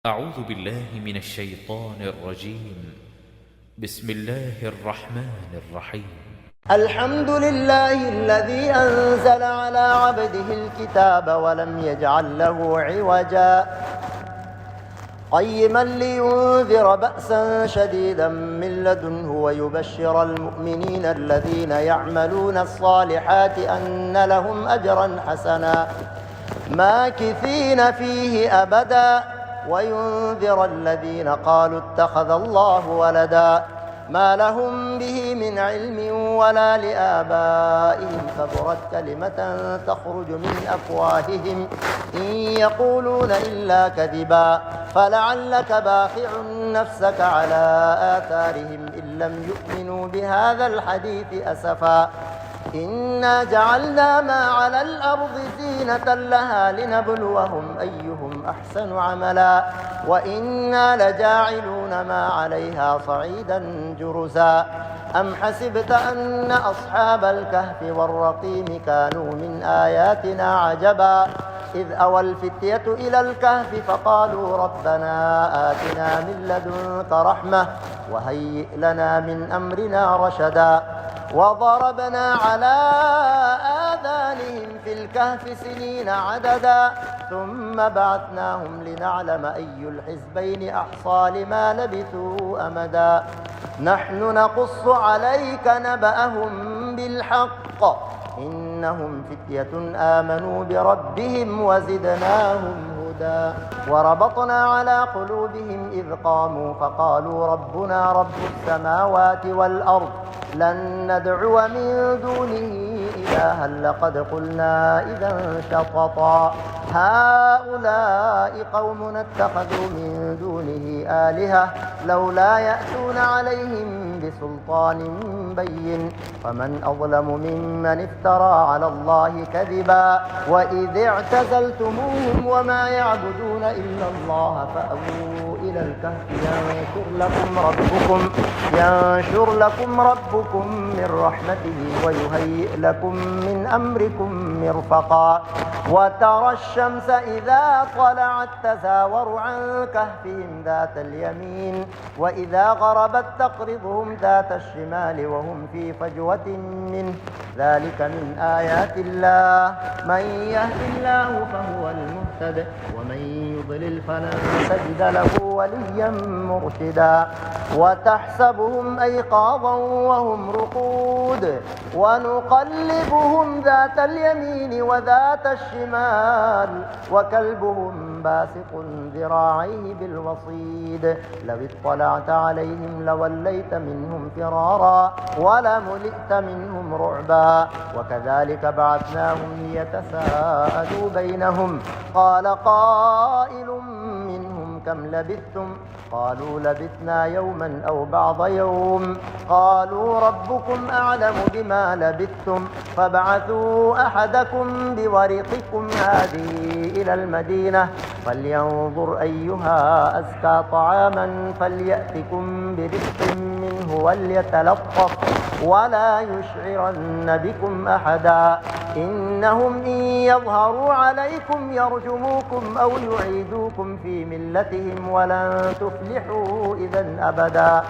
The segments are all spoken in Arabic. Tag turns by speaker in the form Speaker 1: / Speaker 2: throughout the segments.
Speaker 1: أعوذ بالله من الشيطان الرجيم. بسم الله الرحمن الرحيم.
Speaker 2: الحمد لله الذي أنزل على عبده الكتاب ولم يجعل له عوجا قيما لينذر بأسا شديدا من لدنه ويبشر المؤمنين الذين يعملون الصالحات أن لهم أجرا حسنا ماكثين فيه أبدا وينذر الذين قالوا اتخذ الله ولدا ما لهم به من علم ولا لآبائهم كبرت كلمة تخرج من أفواههم إن يقولون إلا كذبا فلعلك باخع نفسك على آثارهم إن لم يؤمنوا بهذا الحديث أسفا إنا جعلنا ما على الأرض زينة لها لنبلوهم أيهم أحسن عملا وإنا لجاعلون ما عليها صعيدا جرزا أم حسبت أن أصحاب الكهف والرقيم كانوا من آياتنا عجبا إذ أوى الفتية إلى الكهف فقالوا ربنا آتنا من لدنك رحمة وهيئ لنا من أمرنا رشدا وضربنا على آذانهم في الكهف سنين عددا ثم بعثناهم لنعلم أي الحزبين أحصى لما لبثوا أمدا نحن نقص عليك نبأهم بالحق إنهم فتية آمنوا بربهم وزدناهم هدى وربطنا على قلوبهم إذ قاموا فقالوا ربنا رب السماوات والأرض لن ندعو من دونه إلها لقد قلنا إذا شططا هؤلاء قومنا اتخذوا من دونه آلهة لولا يأتون عليهم بسلطان بين فمن أظلم ممن افترى على الله كذبا وإذ اعتزلتموهم وما يعبدون إلا الله فأووا إلى الكهف ينشر لكم ربكم من رحمته ويهيئ لكم من أمركم مرفقا وترى الشمس إذا طلعت تزاور عن كهفهم ذات اليمين وإذا غربت تقرضهم ذات الشمال وهم في فجوة منه ذلك من آيات الله من يهد الله فهو المهتد ومن يضلل فلن تجد له وليا مرشدا وتحسبهم أيقاظا وهم رقود ونقلبهم ذات اليمين وذات الشمال وكلبهم باسق ذراعيه بالوصيد لو اطلعت عليهم لوليت منهم فرارا ولملئت منهم رعبا وكذلك بعثناهم ليتساءلوا بينهم قال قائل منهم كم لبثتم قالوا لبثنا يوما أو بعض يوم قالوا ربكم أعلم بما لبثتم فابعثوا أحدكم بورقكم هذه إلى المدينة فلينظر أيها أزكى طعاما فليأتكم برزق منه وليتلطف ولا يشعرن بكم أحدا إنهم إن يظهروا عليكم يرجموكم أو يعيدوكم في ملتهم ولن تفلحوا إذا أبدا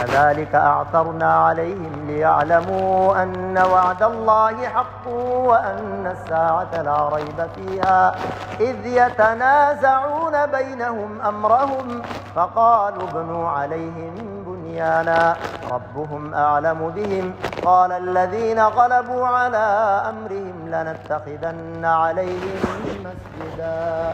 Speaker 2: وكذلك أعثرنا عليهم ليعلموا أن وعد الله حق وأن الساعة لا ريب فيها إذ يتنازعون بينهم أمرهم فقالوا ابنوا عليهم بنيانا ربهم أعلم بهم قال الذين غلبوا على أمرهم لنتخذن عليهم مسجدا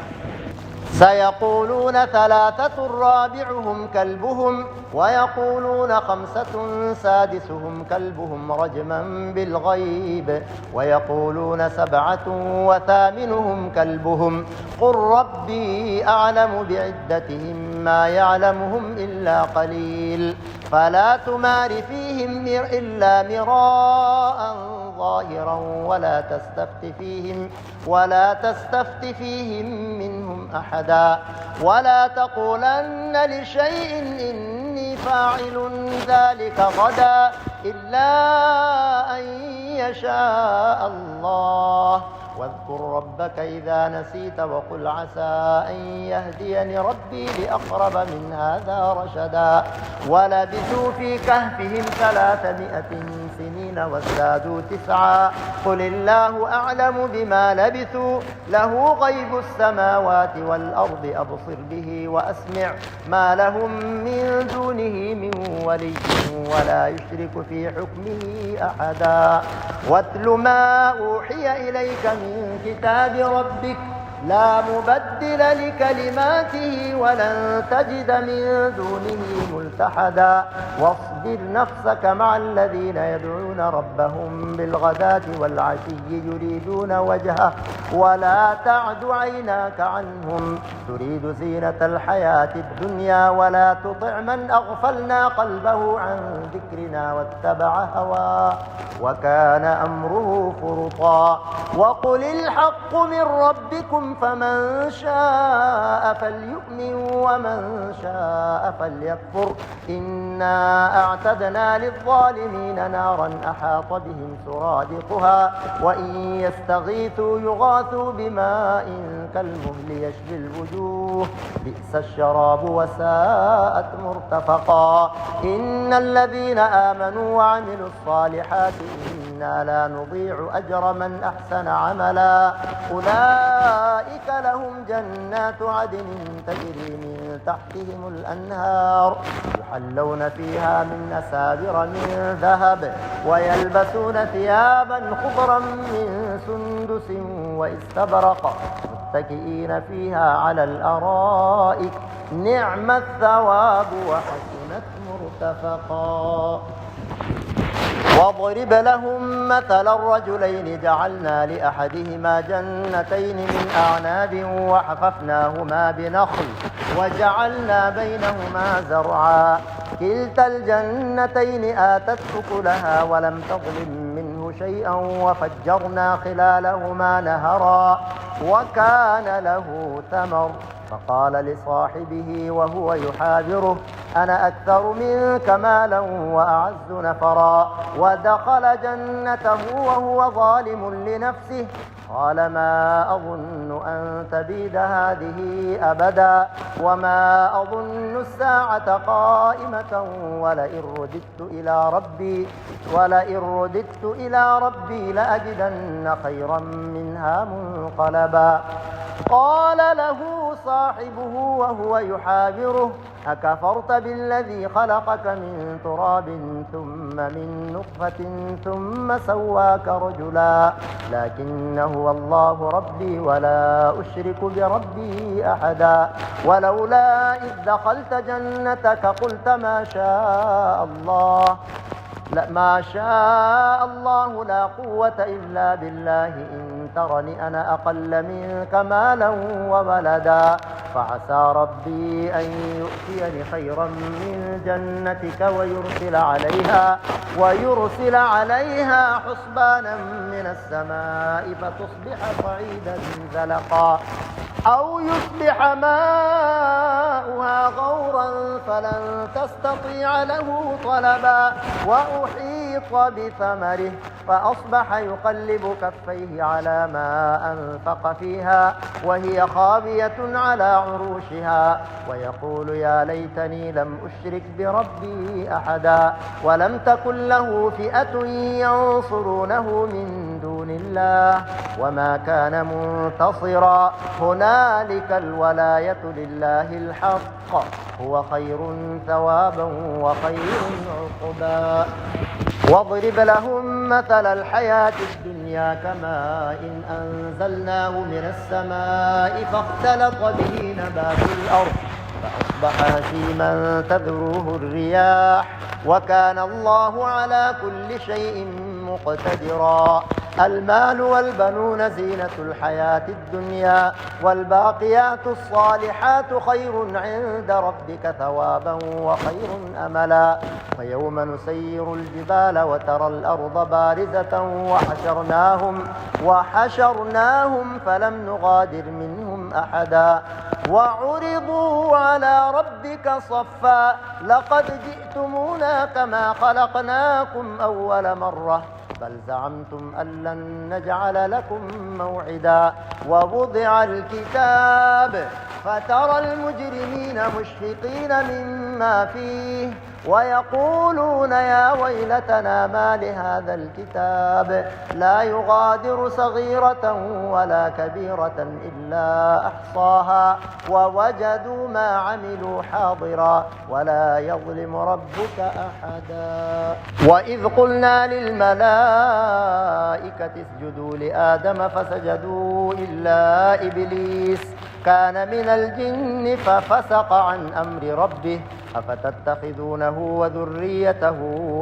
Speaker 2: سيقولون ثلاثة رابعهم كلبهم ويقولون خمسة سادسهم كلبهم رجما بالغيب ويقولون سبعة وثامنهم كلبهم قل ربي أعلم بعدتهم ما يعلمهم إلا قليل فلا تمار فيهم إلا مراء ظاهرا ولا تستفت فيهم منهم أحدا ولا تقولن لشيء إني فاعل ذلك غدا إلا أن يشاء الله واذكر ربك إذا نسيت وقل عسى أن يهديني ربي لأقرب من هذا رشدا ولبثوا في كهفهم 300 سنين وازدادوا 9 قل الله أعلم بما لبثوا له غيب السماوات والأرض أبصر به وأسمع ما لهم من دونه من ولي ولا يشرك في حكمه أحدا واتل ما أوحي إليك من كتاب ربك لا مبدل لكلماته ولن تجد من دونه ملتحدا واصبر نفسك مع الذين يدعون ربهم بالغداة والعشي يريدون وجهه ولا تعد عيناك عنهم تريد زينة الحياة الدنيا ولا تطع من أغفلنا قلبه عن ذكرنا واتبع هواه وكان أمره فرطا وقل الحق من ربكم فمن شاء فليؤمن ومن شاء فليكفر إنا أعتدنا للظالمين نارا أحاط بهم سرادقها وإن يستغيثوا يغاثوا بماء كالمهل يشفي الوجوه بئس الشراب وساءت مرتفقا إن الذين آمنوا وعملوا الصالحات إنا لا نضيع أجر من أحسن عملا أولئك لهم جنات عدن تجري من تحتهم الأنهار يحلون فيها من أساور من ذهب ويلبسون ثيابا خضرا من سندس واستبرق متكئين فيها على الأرائك نعم الثواب وحسنت مرتفقا واضرب لهم مثل الرجلين جعلنا لأحدهما جنتين من أعناب وحففناهما بنخل وجعلنا بينهما زرعا كلتا الجنتين آتت أكلها ولم تظلم منه شيئا وفجرنا خلالهما نهرا وكان له ثمر فقال لصاحبه وهو يحاوره أنا أكثر منك مالا وأعز نفرا ودخل جنته وهو ظالم لنفسه قال ما أظن أن تبيد هذه أبدا وما أظن الساعة قائمة ولئن رددت إلى ربي لأجدن خيرا منها منقلبا قال له صاحبه وهو يحاوره أكفرت بالذي خلقك من تراب ثم من نطفة ثم سواك رجلا لكن هو الله ربي ولا أشرك بربي أحدا ولولا إذ دخلت جنتك قلت ما شاء الله لا قوة إلا بالله إن ترني أنا أقل منك مالا وولدا فعسى ربي أن يؤتيني خيرا من جنتك ويرسل عليها حسبانا من السماء فتصبح صعيدا زلقا أو يصبح ماؤها غورا فلن تستطيع له طلبا وأحيط بثمره فأصبح يقلب كفيه على ما أنفق فيها وهي خاوية على عروشها ويقول يا ليتني لم أشرك بربي أحدا ولم تكن له فئة ينصرونه من دون الله وما كان منتصرا هنالك الولاية لله الحق هو خير ثوابا وخير عقبا واضرب لهم مثل الحياة الدنيا كماء إن أنزلناه من السماء فاختلط به نبات الأرض فأصبح هشيما تذروه الرياح وكان الله على كل شيء مقتدرا المال والبنون زينة الحياة الدنيا والباقيات الصالحات خير عند ربك ثوابا وخير أملا ويوم نسير الجبال وترى الأرض بارزة وحشرناهم فلم نغادر منهم أحدا وعرضوا على ربك صفا لقد جئتمونا كما خلقناكم أول مرة بل زعمتم أن لن نجعل لكم موعدا ووضع الكتاب فترى المجرمين مشفقين مما فيه ويقولون يا ويلتنا ما لهذا الكتاب لا يغادر صغيرة ولا كبيرة إلا أحصاها ووجدوا ما عملوا حاضرا ولا يظلم ربك أحدا. وإذ قلنا للملائكة اسجدوا لآدم فسجدوا إلا إبليس كان من الجن ففسق عن أمر ربه أفتتخذونه وذريته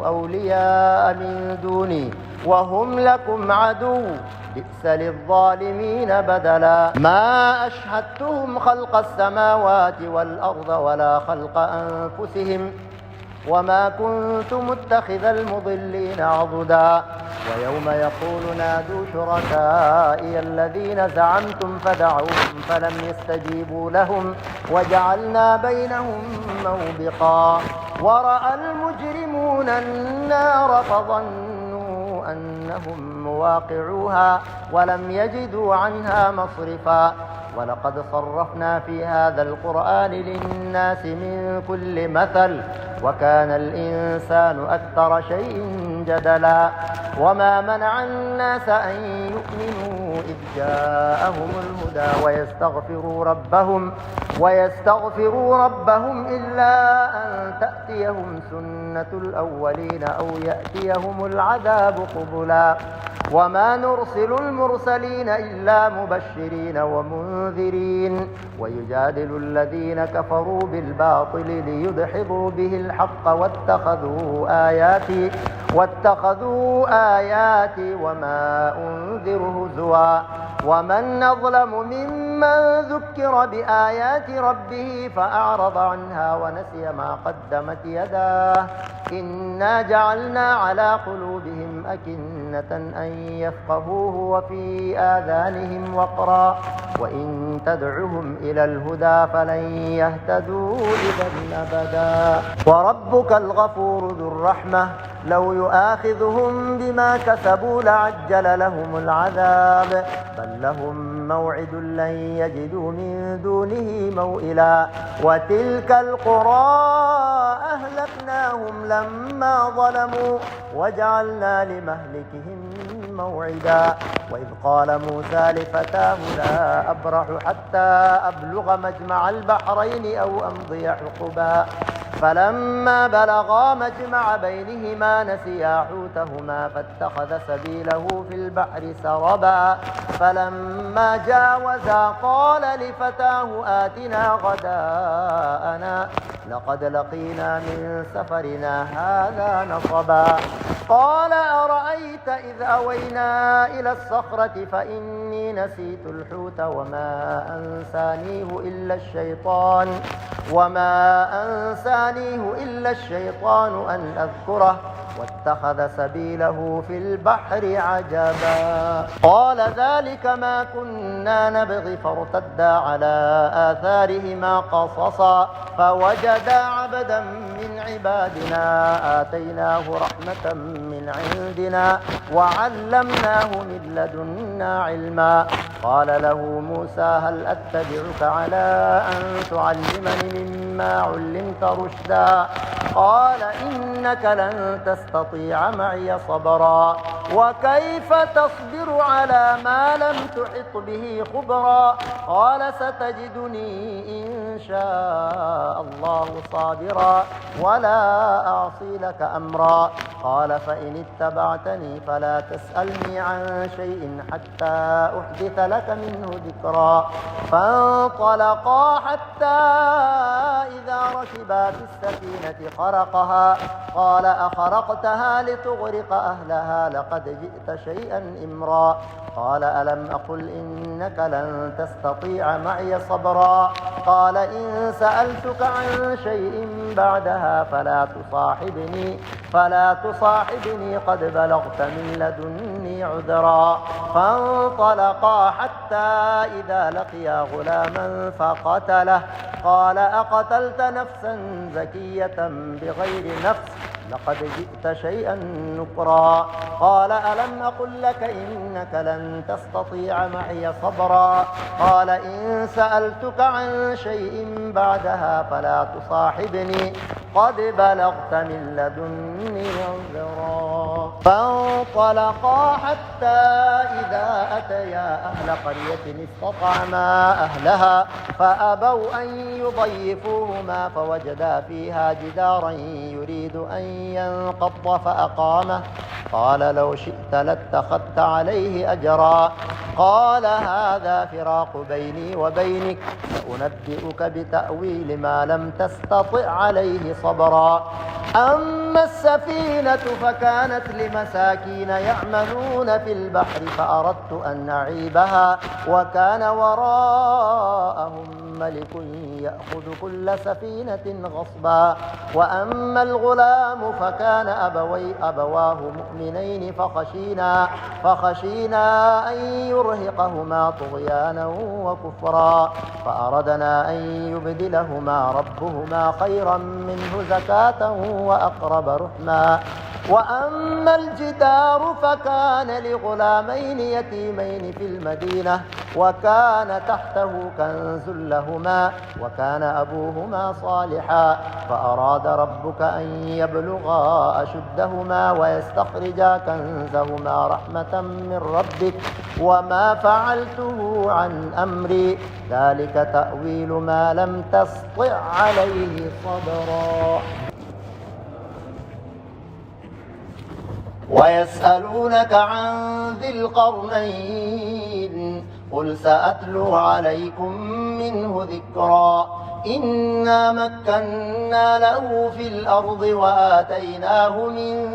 Speaker 2: أولياء من دوني وهم لكم عدو بئس للظالمين بدلا. ما أشهدتهم خلق السماوات والأرض ولا خلق أنفسهم وما كنت متخذ المضلين عضدا. ويوم يقول نادوا شركائي الذين زعمتم فدعوهم فلم يستجيبوا لهم وجعلنا بينهم موبقا. ورأى المجرمون النار فظنوا أنهم مواقعوها ولم يجدوا عنها مصرفا. ولقد صرفنا في هذا القرآن للناس من كل مثل وكان الإنسان أكثر شيء جدلا. وما منع الناس أن يؤمنوا إذ جاءهم الهدى ويستغفروا ربهم إلا أن تأتيهم سنة الأولين أو يأتيهم العذاب قبلا. وما نرسل المرسلين إلا مبشرين ومنذرين ويجادل الذين كفروا بالباطل ليدحضوا به الحق واتخذوا آياتي وما أنذر هزوا. ومن أظلم ممن ذكر بآيات ربه فأعرض عنها ونسي ما قدمت يداه إنا جعلنا على قلوبهم أكنة أن يفقهوه وفي آذانهم وقرا وإن تدعهم إلى الهدى فلن يهتدوا إذا أبدا. وربك الغفور ذو الرحمة لو يؤاخذهم بما كسبوا لعجل لهم العذاب بل لهم موعد لن يجدوا من دونه موئلا. وتلك القرى أهلكناهم لما ظلموا وجعلنا لمهلكهم موعدا. وإذ قال موسى لفتاه لا أبرح حتى أبلغ مجمع البحرين أو أمضي حقبا فلما بلغا مجمع بينهما نسيا حوتهما فاتخذ سبيله في البحر سربا فلما جاوزا قال لفتاه آتنا غداءنا لقد لقينا من سفرنا هذا نصبا. قال أرأيت إذ أوينا إلى الصخرة فإني نسيت الحوت وما أنسانيه إلا الشيطان أن أذكره واتخذ سبيله في البحر عجبا. قال ذلك ما كنا نبغي فارتدا على آثارهما قصصا فوجدا عبدا من عبادنا آتيناه رحمة من عندنا وعلمناه من لدنا علما. قال له موسى هل أتبعك على أن تعلمني مما علمت رشدا قال إنك لن تستطيع معي صبرا وكيف تصبر على ما لم تحط به خبرا قال ستجدني إن شاء الله صابرا ولا أعصي لك أمرا. قال فإن اتبعتني فلا تسألني عن شيء حتى أحدث لك منه ذكرا. فانطلقا حتى إذا ركبا في السفينة خرقها قال أخرقتها لتغرق أهلها لقد جئت شيئا إمرا. قال ألم أقل إنك لن تستطيع معي صبرا قال إن سألتك عن شيء بعدها فلا تصاحبني قد بلغت من لدني عذرا. فانطلقا حتى إذا لقيا غلاما فقتله قال أقتلت نفسا زكية بغير نفس لقد جئت شيئا نكرا. قال ألم أقل لك إنك لن تستطيع معي صبرا. قال إن سألتك عن شيء بعدها فلا تصاحبني قد بلغت من لدني عذرا. فانطلقا حتى إذا أتيا أهل قرية استطعما أهلها فأبوا أن يضيفوهما فوجدا فيها جدارا يريد أن ينقض فأقامه. قال لو شئت لاتخذت عليه أجرا. قال هذا فراق بيني وبينك سأنبئك بتأويل ما لم تستطع عليه صبرا. أما السفينة فكانت لمساكين يعملون في البحر فأردت أن أعيبها وكان وراءهم ملك يأخذ كل سفينة غصبا. وأما الغلام فكان أبواه مؤمنين فخشينا أن يرهقهما طغيانا وكفرا فأردنا أن يبدلهما ربهما خيرا منه زكاة وأقرب رحما. وأما الجدار فكان لغلامين يتيمين في المدينة وكان تحته كنز لهما وكان أبوهما صالحا فأراد ربك أن يبلغا أشدهما ويستخرجا كنزهما رحمة من ربك وما فعلته عن أمري ذلك تأويل ما لم تسطع عليه صبرا. ويسألونك عن ذي القرنين قل سأتلو عليكم منه ذكرا. إنا مكنا له في الأرض وآتيناه من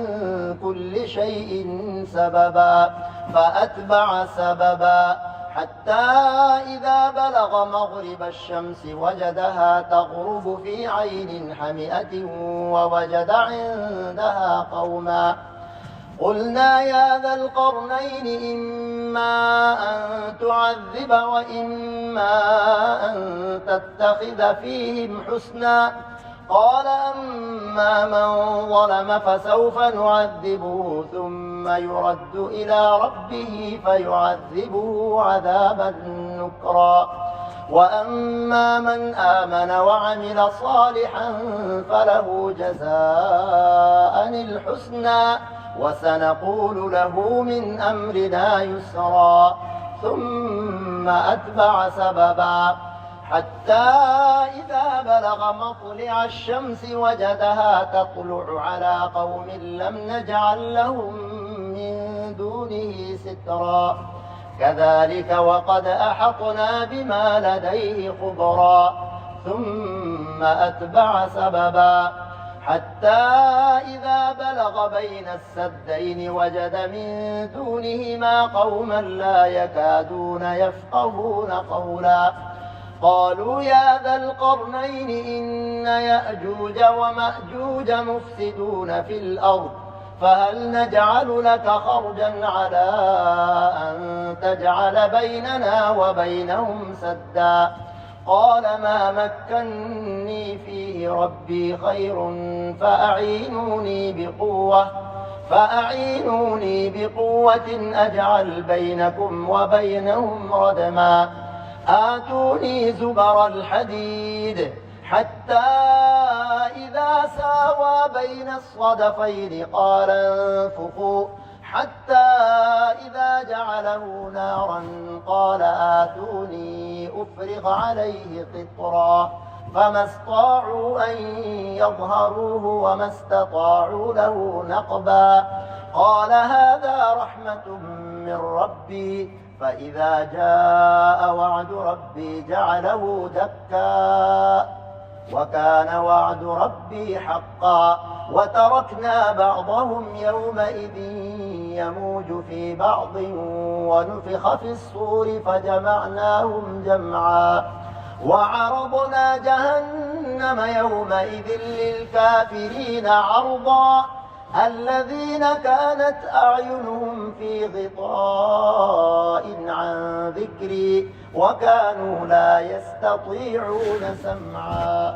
Speaker 2: كل شيء سببا فأتبع سببا حتى إذا بلغ مغرب الشمس وجدها تغرب في عين حمئة ووجد عندها قوما. قلنا يا ذا القرنين إما أن تعذب وإما أن تتخذ فيهم حسنا. قال أما من ظلم فسوف نعذبه ثم يرد إلى ربه فيعذبه عذابا نكرا. وأما من آمن وعمل صالحا فله جزاء الحسنى وسنقول له من أمرنا يسرا. ثم أتبع سببا حتى إذا بلغ مطلع الشمس وجدها تطلع على قوم لم نجعل لهم من دونه سترا. كذلك وقد أحطنا بما لديه خبرا. ثم أتبع سببا حتى إذا بلغ بين السدين وجد من دونهما قوما لا يكادون يفقهون قولا. قالوا يا ذا القرنين إن يأجوج ومأجوج مفسدون في الأرض فهل نجعل لك خرجا على أن تجعل بيننا وبينهم سدا. قال ما مكني فيه ربي خير فأعينوني بقوة أجعل بينكم وبينهم ردما. آتوني زبر الحديد حتى إذا ساوى بين الصدفين قال انفخوا حتى إذا جعله نارا قال آتوني أفرغ عليه قطرا. فما استطاعوا أن يظهروه وما استطاعوا له نقبا. قال هذا رحمة من ربي فإذا جاء وعد ربي جعله دكا وكان وعد ربي حقا. وتركنا بعضهم يومئذ يموج في بعض ونفخ في الصور فجمعناهم جمعا. وعرضنا جهنم يومئذ للكافرين عرضا. الذين كانت أعينهم في غطاء عن ذكري وكانوا لا يستطيعون سمعا.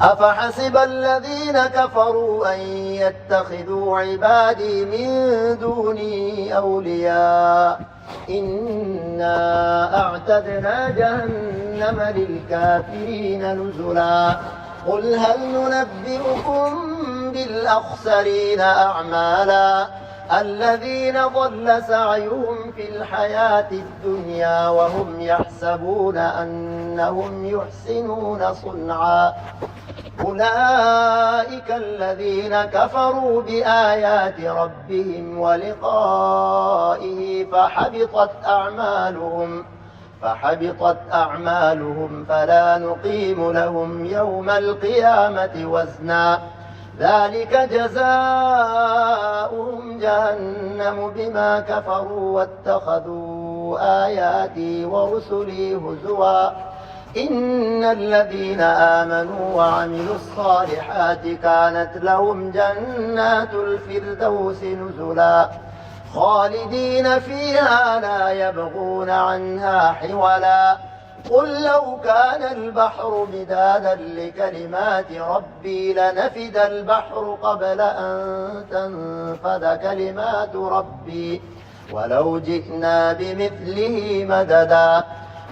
Speaker 2: أفحسب الذين كفروا أن يتخذوا عبادي من دوني أولياء إنا أعتدنا جهنم للكافرين نزلا قل هل ننبئكم بالأخسرين أعمالا الذين ضل سعيهم في الحياة الدنيا وهم يحسبون أنهم يحسنون صنعا أولئك الذين كفروا بآيات ربهم ولقائه فحبطت أعمالهم فلا نقيم لهم يوم القيامة وزنا ذلك جزاؤهم جهنم بما كفروا واتخذوا آياتي ورسلي هزوا إن الذين آمنوا وعملوا الصالحات كانت لهم جنات الفردوس نزلا خالدين فيها لا يبغون عنها حولا قل لو كان البحر مدادا لكلمات ربي لنفد البحر قبل أن تنفد كلمات ربي ولو جئنا بمثله مددا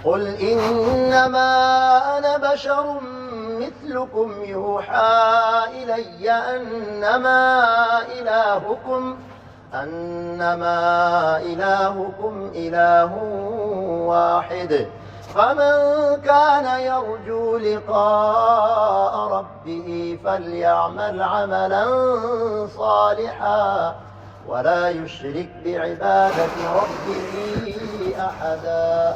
Speaker 2: قل إنما أنا بشر مثلكم يوحى إلي أنما إلهكم إله واحد فمن كان يرجو لقاء ربه فليعمل عملا صالحا ولا يشرك بعبادة ربه أحدا.